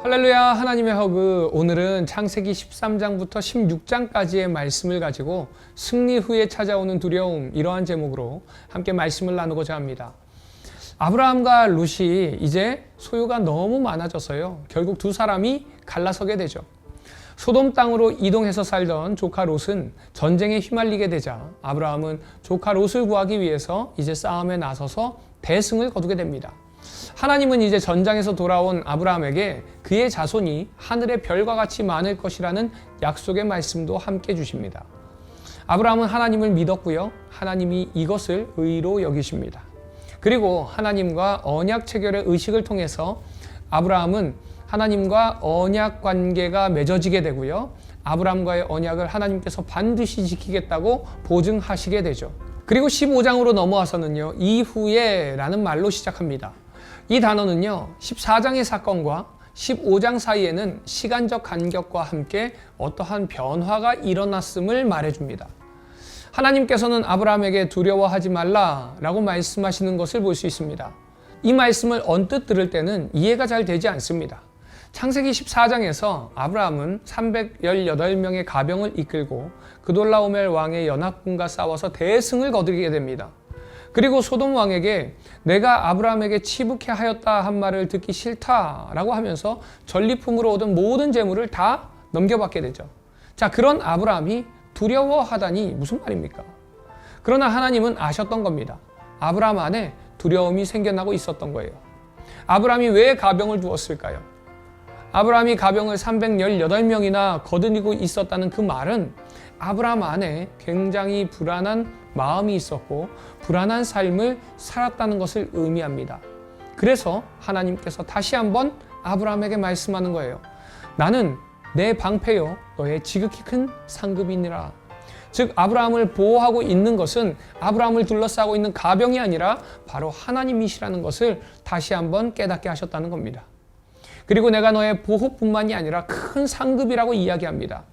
할렐루야. 하나님의 허그. 오늘은 창세기 13장부터 16장까지의 말씀을 가지고 승리 후에 찾아오는 두려움, 이러한 제목으로 함께 말씀을 나누고자 합니다. 아브라함과 룻이 이제 소유가 너무 많아져서요, 결국 두 사람이 갈라서게 되죠. 소돔 땅으로 이동해서 살던 조카 롯은 전쟁에 휘말리게 되자 아브라함은 조카 롯을 구하기 위해서 이제 싸움에 나서서 대승을 거두게 됩니다. 하나님은 이제 전장에서 돌아온 아브라함에게 그의 자손이 하늘의 별과 같이 많을 것이라는 약속의 말씀도 함께 주십니다. 아브라함은 하나님을 믿었고요, 하나님이 이것을 의로 여기십니다. 그리고 하나님과 언약 체결의 의식을 통해서 아브라함은 하나님과 언약 관계가 맺어지게 되고요, 아브라함과의 언약을 하나님께서 반드시 지키겠다고 보증하시게 되죠. 그리고 15장으로 넘어와서는요, 이후에 라는 말로 시작합니다. 이 단어는요, 14장의 사건과 15장 사이에는 시간적 간격과 함께 어떠한 변화가 일어났음을 말해줍니다. 하나님께서는 아브라함에게 두려워하지 말라라고 말씀하시는 것을 볼 수 있습니다. 이 말씀을 언뜻 들을 때는 이해가 잘 되지 않습니다. 창세기 14장에서 아브라함은 318명의 가병을 이끌고 그돌라오멜 왕의 연합군과 싸워서 대승을 거두게 됩니다. 그리고 소돔 왕에게 내가 아브라함에게 치북해 하였다 한 말을 듣기 싫다라고 하면서 전리품으로 얻은 모든 재물을 다 넘겨받게 되죠. 자, 그런 아브라함이 두려워하다니 무슨 말입니까? 그러나 하나님은 아셨던 겁니다. 아브라함 안에 두려움이 생겨나고 있었던 거예요. 아브라함이 왜 가병을 두었을까요? 아브라함이 가병을 318명이나 거느리고 있었다는 그 말은 아브라함 안에 굉장히 불안한 마음이 있었고 불안한 삶을 살았다는 것을 의미합니다. 그래서 하나님께서 다시 한번 아브라함에게 말씀하는 거예요. 나는 내 방패요 너의 지극히 큰 상급이니라. 즉 아브라함을 보호하고 있는 것은 아브라함을 둘러싸고 있는 가병이 아니라 바로 하나님이시라는 것을 다시 한번 깨닫게 하셨다는 겁니다. 그리고 내가 너의 보호뿐만이 아니라 큰 상급이라고 이야기합니다.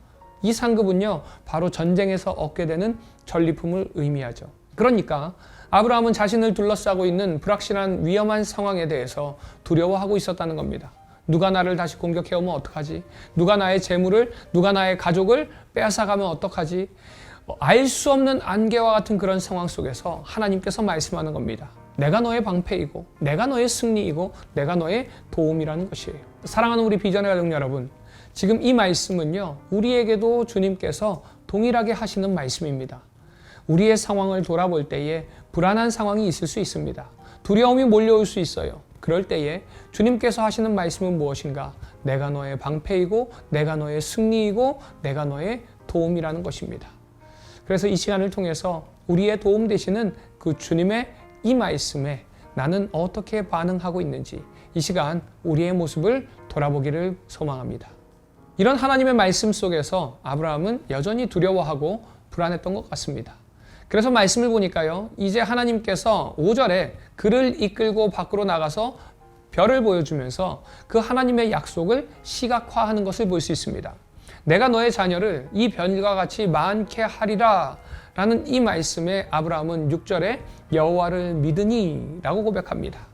이 상급은요, 바로 전쟁에서 얻게 되는 전리품을 의미하죠. 그러니까 아브라함은 자신을 둘러싸고 있는 불확실한 위험한 상황에 대해서 두려워하고 있었다는 겁니다. 누가 나를 다시 공격해오면 어떡하지? 누가 나의 재물을, 누가 나의 가족을 빼앗아가면 어떡하지? 알 수 없는 안개와 같은 그런 상황 속에서 하나님께서 말씀하는 겁니다. 내가 너의 방패이고 내가 너의 승리이고 내가 너의 도움이라는 것이에요. 사랑하는 우리 비전의 가족 여러분, 지금 이 말씀은요, 우리에게도 주님께서 동일하게 하시는 말씀입니다. 우리의 상황을 돌아볼 때에 불안한 상황이 있을 수 있습니다. 두려움이 몰려올 수 있어요. 그럴 때에 주님께서 하시는 말씀은 무엇인가? 내가 너의 방패이고 내가 너의 승리이고 내가 너의 도움이라는 것입니다. 그래서 이 시간을 통해서 우리의 도움 되시는 그 주님의 이 말씀에 나는 어떻게 반응하고 있는지 이 시간 우리의 모습을 돌아보기를 소망합니다. 이런 하나님의 말씀 속에서 아브라함은 여전히 두려워하고 불안했던 것 같습니다. 그래서 말씀을 보니까요, 이제 하나님께서 5절에 그를 이끌고 밖으로 나가서 별을 보여주면서 그 하나님의 약속을 시각화하는 것을 볼 수 있습니다. 내가 너의 자녀를 이 별과 같이 많게 하리라 라는 이 말씀에 아브라함은 6절에 여호와를 믿으니 라고 고백합니다.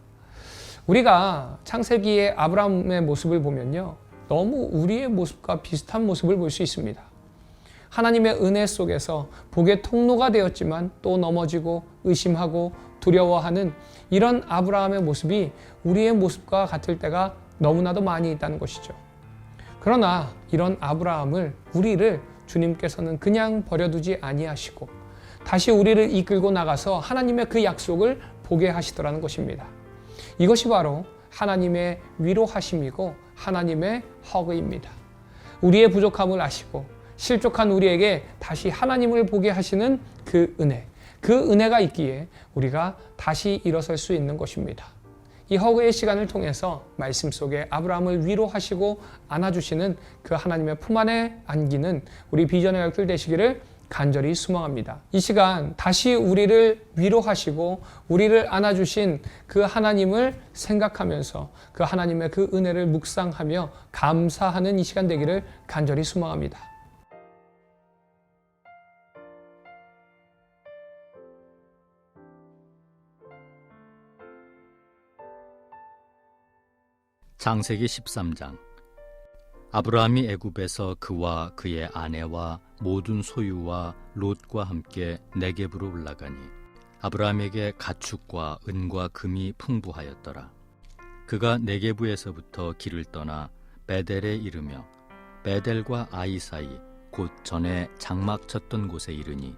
우리가 창세기의 아브라함의 모습을 보면요, 너무 우리의 모습과 비슷한 모습을 볼 수 있습니다. 하나님의 은혜 속에서 복의 통로가 되었지만 또 넘어지고 의심하고 두려워하는 이런 아브라함의 모습이 우리의 모습과 같을 때가 너무나도 많이 있다는 것이죠. 그러나 이런 아브라함을, 우리를 주님께서는 그냥 버려두지 아니하시고 다시 우리를 이끌고 나가서 하나님의 그 약속을 보게 하시더라는 것입니다. 이것이 바로 하나님의 위로하심이고 하나님의 허그입니다. 우리의 부족함을 아시고 실족한 우리에게 다시 하나님을 보게 하시는 그 은혜, 그 은혜가 있기에 우리가 다시 일어설 수 있는 것입니다. 이 허그의 시간을 통해서 말씀 속에 아브라함을 위로하시고 안아주시는 그 하나님의 품 안에 안기는 우리 비전의 가족들 되시기를 간절히 소망합니다. 이 시간 다시 우리를 위로하시고 우리를 안아주신 그 하나님을 생각하면서 그 하나님의 그 은혜를 묵상하며 감사하는 이 시간 되기를 간절히 소망합니다. 창세기 13장 아브라함이 애굽에서 그와 그의 아내와 모든 소유와 롯과 함께 네겝으로 올라가니 아브라함에게 가축과 은과 금이 풍부하였더라. 그가 네겝에서부터 길을 떠나 베델에 이르며 베델과 아이 사이 곧 전에 장막 쳤던 곳에 이르니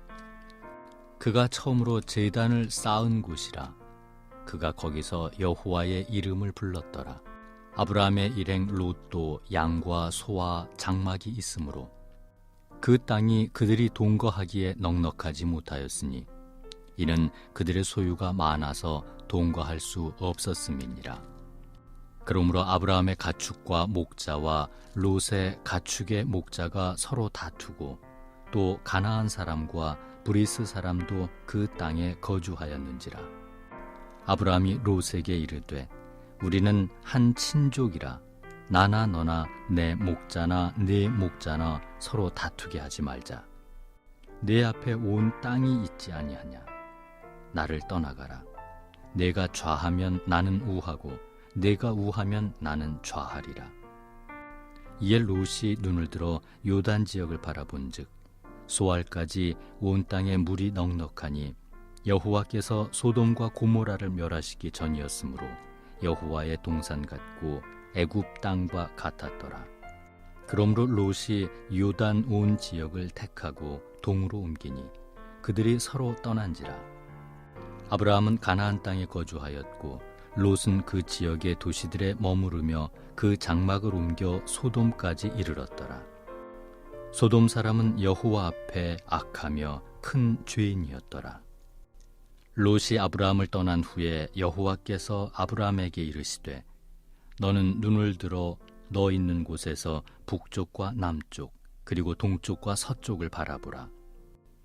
그가 처음으로 제단을 쌓은 곳이라. 그가 거기서 여호와의 이름을 불렀더라. 아브라함의 일행 롯도 양과 소와 장막이 있으므로 그 땅이 그들이 동거하기에 넉넉하지 못하였으니 이는 그들의 소유가 많아서 동거할 수 없었음이니라. 그러므로 아브라함의 가축과 목자와 롯의 가축의 목자가 서로 다투고 또 가나안 사람과 브리스 사람도 그 땅에 거주하였는지라. 아브라함이 롯에게 이르되 우리는 한 친족이라 나나 너나 내 목자나 네 목자나 서로 다투게 하지 말자. 내 앞에 온 땅이 있지 아니하냐. 나를 떠나가라. 내가 좌하면 나는 우하고 내가 우하면 나는 좌하리라. 이에 롯이 눈을 들어 요단 지역을 바라본즉 소알까지 온 땅에 물이 넉넉하니 여호와께서 소돔과 고모라를 멸하시기 전이었으므로 여호와의 동산 같고 애굽 땅과 같았더라. 그러므로 롯이 요단 온 지역을 택하고 동으로 옮기니 그들이 서로 떠난지라. 아브라함은 가나안 땅에 거주하였고 롯은 그 지역의 도시들에 머무르며 그 장막을 옮겨 소돔까지 이르렀더라. 소돔 사람은 여호와 앞에 악하며 큰 죄인이었더라. 롯이 아브라함을 떠난 후에 여호와께서 아브라함에게 이르시되 너는 눈을 들어 너 있는 곳에서 북쪽과 남쪽 그리고 동쪽과 서쪽을 바라보라.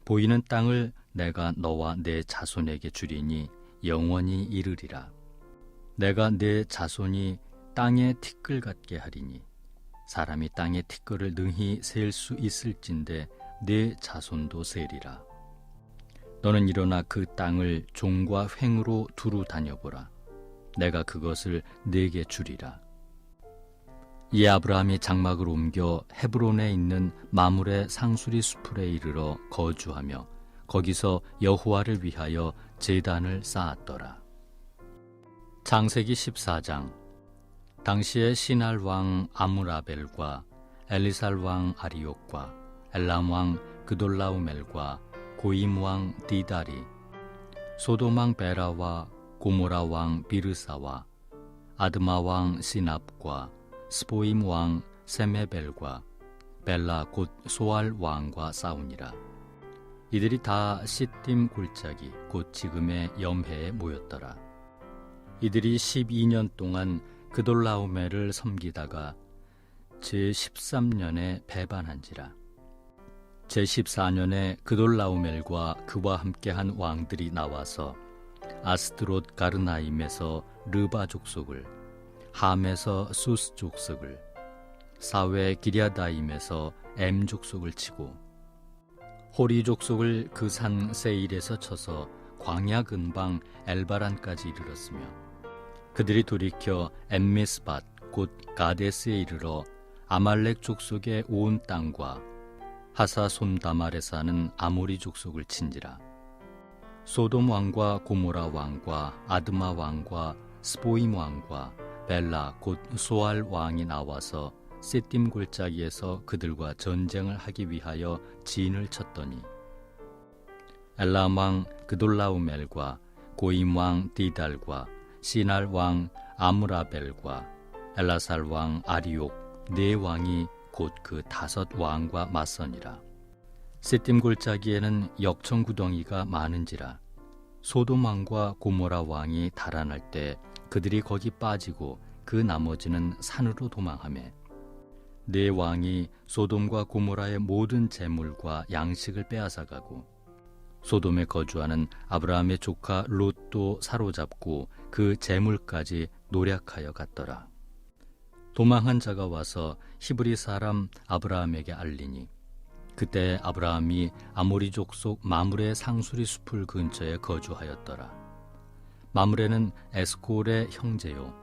보이는 땅을 내가 너와 내 자손에게 주리니 영원히 이르리라. 내가 내 자손이 땅의 티끌 같게 하리니 사람이 땅의 티끌을 능히 셀 수 있을진데 내 자손도 세리라. 너는 일어나 그 땅을 종과 횡으로 두루 다녀보라. 내가 그것을 네게 주리라. 이에 아브라함이 장막을 옮겨 헤브론에 있는 마므레 상수리 수풀에 이르러 거주하며 거기서 여호와를 위하여 제단을 쌓았더라. 창세기 14장. 당시에 시날 왕 아므라벨과 엘리살 왕 아리옥과 엘람 왕 그돌라우멜과 고임 왕 디다리, 소돔 왕 베라와 고모라 왕 비르사와 아드마 왕 시납과 스보임 왕 세메벨과 벨라 곧 소알 왕과 싸우니라. 이들이 다 시딤 골짜기 곧 지금의 염해에 모였더라. 이들이 12년 동안 그돌라오멜을 섬기다가 제13년에 배반한지라. 제14년에 그돌라오멜과 그와 함께한 왕들이 나와서 아스드롯 가르나임에서 르바 족속을, 함에서 수스 족속을, 사웨 기랴다임에서 엠 족속을 치고 호리 족속을 그 산 세일에서 쳐서 광야 근방 엘바란까지 이르렀으며 그들이 돌이켜 엠미스밭 곧 가데스에 이르러 아말렉 족속의 온 땅과 하사손다말에 사는 아모리 족속을 친지라. 소돔 왕과 고모라 왕과 아드마 왕과 스보임 왕과 벨라 곧 소알 왕이 나와서 시딤 골짜기에서 그들과 전쟁을 하기 위하여 진을 쳤더니 엘람 왕 그돌라우멜과 고임 왕 디달과 시날 왕 아므라벨과 엘라살 왕 아리옥 네 왕이 곧 그 5 왕과 맞서니라. 시딤 골짜기에는 역청구덩이가 많은지라. 소돔 왕과 고모라 왕이 달아날 때 그들이 거기 빠지고 그 나머지는 산으로 도망하매 네 왕이 소돔과 고모라의 모든 재물과 양식을 빼앗아가고 소돔에 거주하는 아브라함의 조카 롯도 사로잡고 그 재물까지 노략하여 갔더라. 도망한 자가 와서 히브리 사람 아브라함에게 알리니 그때 아브라함이 아모리 족속 마므레 상수리 숲을 근처에 거주하였더라. 마므레는 에스콜의 형제요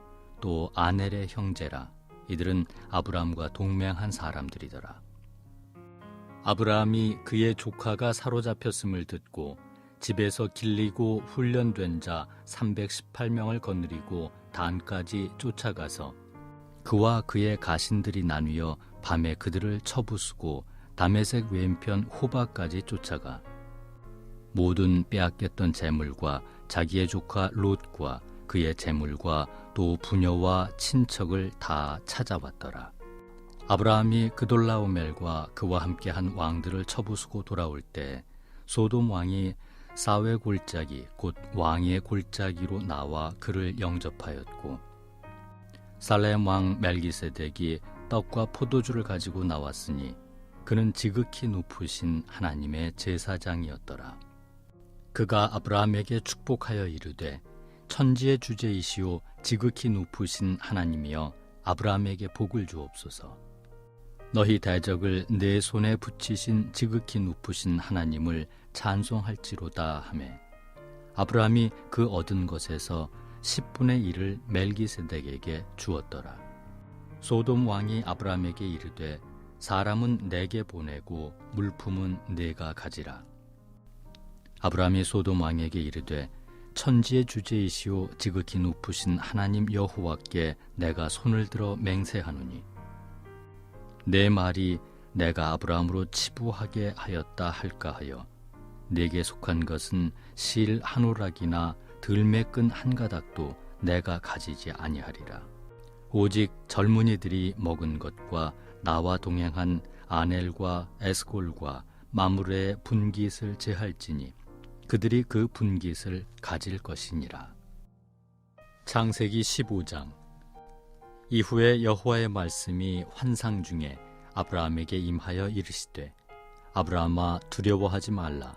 또 아넬의 형제라. 이들은 아브라함과 동맹한 사람들이더라. 아브라함이 그의 조카가 사로잡혔음을 듣고 집에서 길리고 훈련된 자 318명을 거느리고 단까지 쫓아가서 그와 그의 가신들이 나뉘어 밤에 그들을 쳐부수고 다메섹 왼편 호바까지 쫓아가 모든 빼앗겼던 재물과 자기의 조카 롯과 그의 재물과 또 부녀와 친척을 다 찾아왔더라. 아브라함이 그돌라오멜과 그와 함께한 왕들을 쳐부수고 돌아올 때 소돔 왕이 사웨 골짜기 곧 왕의 골짜기로 나와 그를 영접하였고 살렘 왕 멜기세덱이 떡과 포도주를 가지고 나왔으니 그는 지극히 높으신 하나님의 제사장이었더라. 그가 아브라함에게 축복하여 이르되 천지의 주제이시오 지극히 높으신 하나님이여 아브라함에게 복을 주옵소서. 너희 대적을 내 손에 붙이신 지극히 높으신 하나님을 찬송할지로다 하매 아브라함이 그 얻은 것에서 10분의 1을 멜기세덱에게 주었더라. 소돔 왕이 아브라함에게 이르되 사람은 내게 보내고 물품은 내가 가지라. 아브라함이 소돔 왕에게 이르되 천지의 주제이시오 지극히 높으신 하나님 여호와께 내가 손을 들어 맹세하노니 내 말이 내가 아브라함으로 치부하게 하였다 할까 하여 내게 속한 것은 실 한 오락이나 들매 끈 한 가닥도 내가 가지지 아니하리라. 오직 젊은이들이 먹은 것과 나와 동행한 아넬과 에스골과 마므레의 분깃을 제할지니 그들이 그 분깃을 가질 것이니라. 창세기 15장. 이후에 여호와의 말씀이 환상 중에 아브라함에게 임하여 이르시되 아브라함아 두려워하지 말라.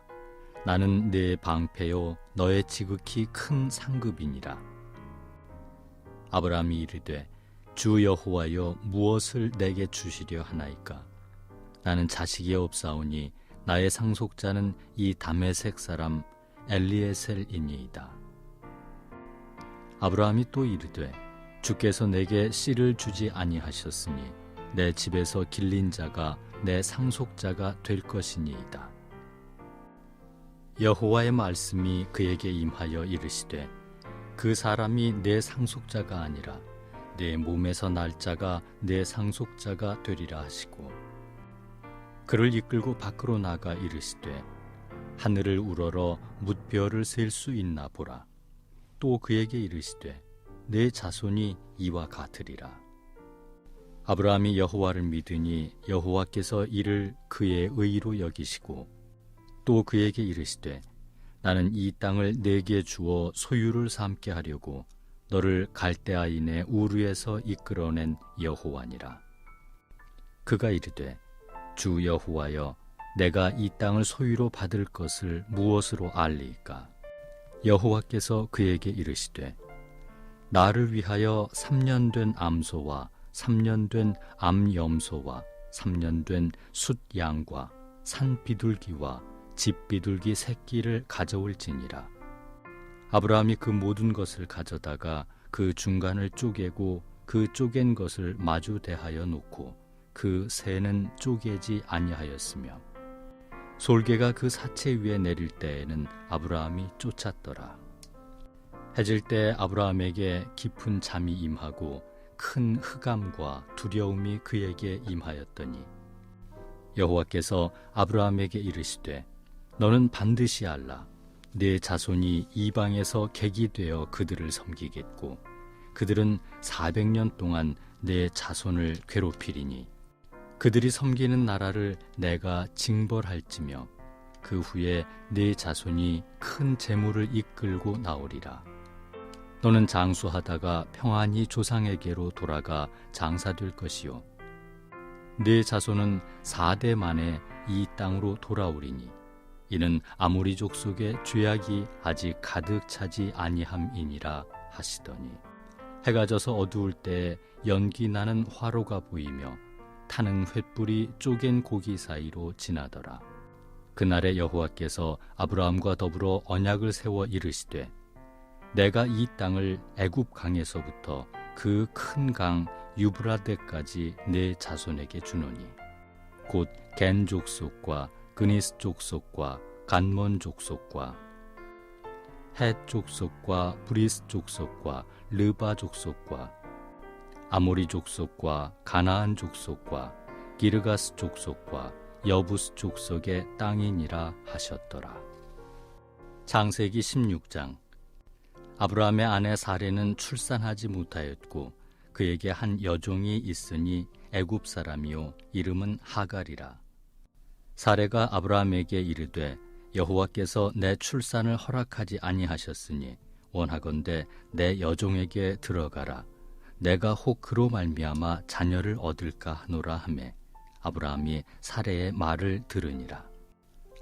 나는 네 방패요 너의 지극히 큰 상급이니라. 아브라함이 이르되 주 여호와여 무엇을 내게 주시려 하나이까? 나는 자식이 없사오니 나의 상속자는 이 다메섹 사람 엘리에셀이니이다. 아브라함이 또 이르되 주께서 내게 씨를 주지 아니하셨으니 내 집에서 길린 자가 내 상속자가 될 것이니이다. 여호와의 말씀이 그에게 임하여 이르시되 그 사람이 내 상속자가 아니라 내 몸에서 날 자가 내 상속자가 되리라 하시고 그를 이끌고 밖으로 나가 이르시되 하늘을 우러러 뭇별을 셀 수 있나 보라. 또 그에게 이르시되 내 자손이 이와 같으리라. 아브라함이 여호와를 믿으니 여호와께서 이를 그의 의로 여기시고 또 그에게 이르시되 나는 이 땅을 내게 주어 소유를 삼게 하려고 너를 갈대아인의 우르에서 이끌어낸 여호와니라. 그가 이르되 주 여호와여 내가 이 땅을 소유로 받을 것을 무엇으로 알리이까? 여호와께서 그에게 이르시되 나를 위하여 3년 된 암소와 3년 된 암염소와 3년 된 숫양과 산비둘기와 집비둘기 새끼를 가져올지니라. 아브라함이 그 모든 것을 가져다가 그 중간을 쪼개고 그 쪼갠 것을 마주 대하여 놓고 그 새는 쪼개지 아니하였으며 솔개가 그 사체 위에 내릴 때에는 아브라함이 쫓았더라. 해질 때 아브라함에게 깊은 잠이 임하고 큰 흑암과 두려움이 그에게 임하였더니 여호와께서 아브라함에게 이르시되 너는 반드시 알라. 내 자손이 이방에서 객이 되어 그들을 섬기겠고 그들은 400년 동안 내 자손을 괴롭히리니 그들이 섬기는 나라를 내가 징벌할지며 그 후에 내 자손이 큰 재물을 이끌고 나오리라. 너는 장수하다가 평안히 조상에게로 돌아가 장사될 것이요 내 자손은 4대 만에 이 땅으로 돌아오리니 이는 아모리 족속의 죄악이 아직 가득 차지 아니함이니라 하시더니 해가 져서 어두울 때에 연기 나는 화로가 보이며 타는 횃불이 쪼갠 고기 사이로 지나더라. 그날에 여호와께서 아브라함과 더불어 언약을 세워 이르시되 내가 이 땅을 애굽 강에서부터 그 큰 강 유브라데까지 네 자손에게 주노니 곧 겐 족속과 그니스 족속과 간몬 족속과 헷 족속과 브리스 족속과 르바 족속과 아모리 족속과 가나안 족속과 기르가스 족속과 여부스 족속의 땅이니라 하셨더라. 창세기 16장. 아브라함의 아내 사레는 출산하지 못하였고 그에게 한 여종이 있으니 애굽 사람이요 이름은 하갈이라. 사레가 아브라함에게 이르되 여호와께서 내 출산을 허락하지 아니하셨으니 원하건대 내 여종에게 들어가라. 내가 혹 그로 말미암아 자녀를 얻을까 하노라 하매 아브라함이 사레의 말을 들으니라.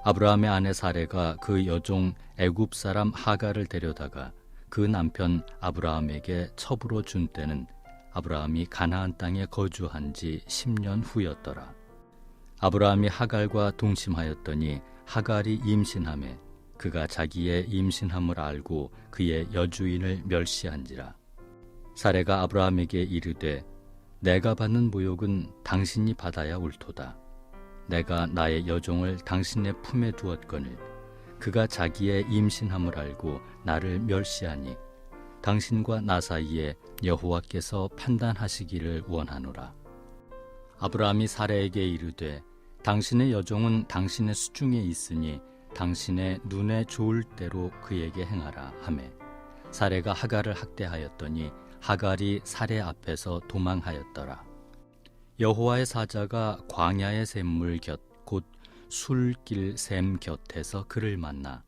아브라함의 아내 사레가 그 여종 애굽 사람 하갈을 데려다가 그 남편 아브라함에게 첩으로 준 때는 아브라함이 가나안 땅에 거주한 지 10년 후였더라. 아브라함이 하갈과 동침하였더니 하갈이 임신하매 그가 자기의 임신함을 알고 그의 여주인을 멸시한지라. 사레가 아브라함에게 이르되 내가 받는 모욕은 당신이 받아야 옳도다. 내가 나의 여종을 당신의 품에 두었거늘 그가 자기의 임신함을 알고 나를 멸시하니 당신과 나 사이에 여호와께서 판단하시기를 원하노라. 아브라함이 사레에게 이르되 당신의 여종은 당신의 수중에 있으니 당신의 눈에 좋을 대로 그에게 행하라 하매 사레가 하갈을 학대하였더니 하갈이 사레 앞에서 도망하였더라. 여호와의 사자가 광야의 샘물 곁 곧 술길 샘 곁에서 그를 만나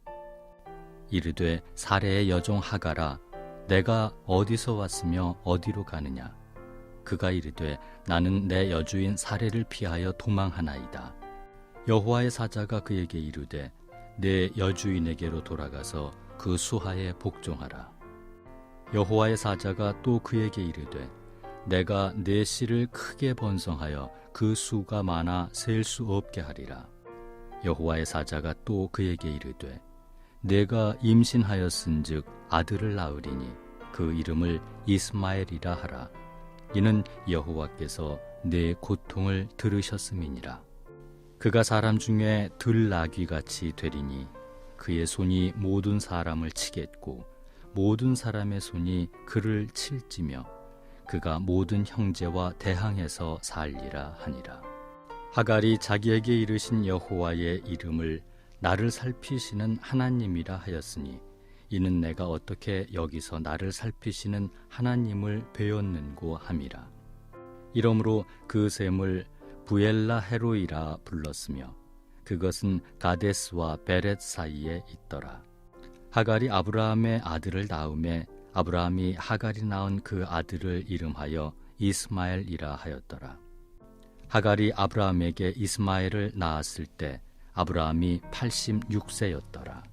이르되 사레의 여종 하갈아 내가 어디서 왔으며 어디로 가느냐. 그가 이르되 나는 내 여주인 사레를 피하여 도망하나이다. 여호와의 사자가 그에게 이르되 내 여주인에게로 돌아가서 그 수하에 복종하라. 여호와의 사자가 또 그에게 이르되 내가 내 씨를 크게 번성하여 그 수가 많아 셀 수 없게 하리라. 여호와의 사자가 또 그에게 이르되 내가 임신하였은즉 아들을 낳으리니 그 이름을 이스마엘이라 하라. 이는 여호와께서 내 고통을 들으셨음이니라. 그가 사람 중에 들나귀같이 되리니 그의 손이 모든 사람을 치겠고 모든 사람의 손이 그를 칠지며 그가 모든 형제와 대항해서 살리라 하니라. 하갈이 자기에게 이르신 여호와의 이름을 나를 살피시는 하나님이라 하였으니 이는 내가 어떻게 여기서 나를 살피시는 하나님을 배웠는고 함이라. 이러므로 그 샘을 부엘라 헤로이라 불렀으며 그것은 가데스와 베렛 사이에 있더라. 하갈이 아브라함의 아들을 낳음에 아브라함이 하갈이 낳은 그 아들을 이름하여 이스마엘이라 하였더라. 하갈이 아브라함에게 이스마엘을 낳았을 때 아브라함이 86세였더라.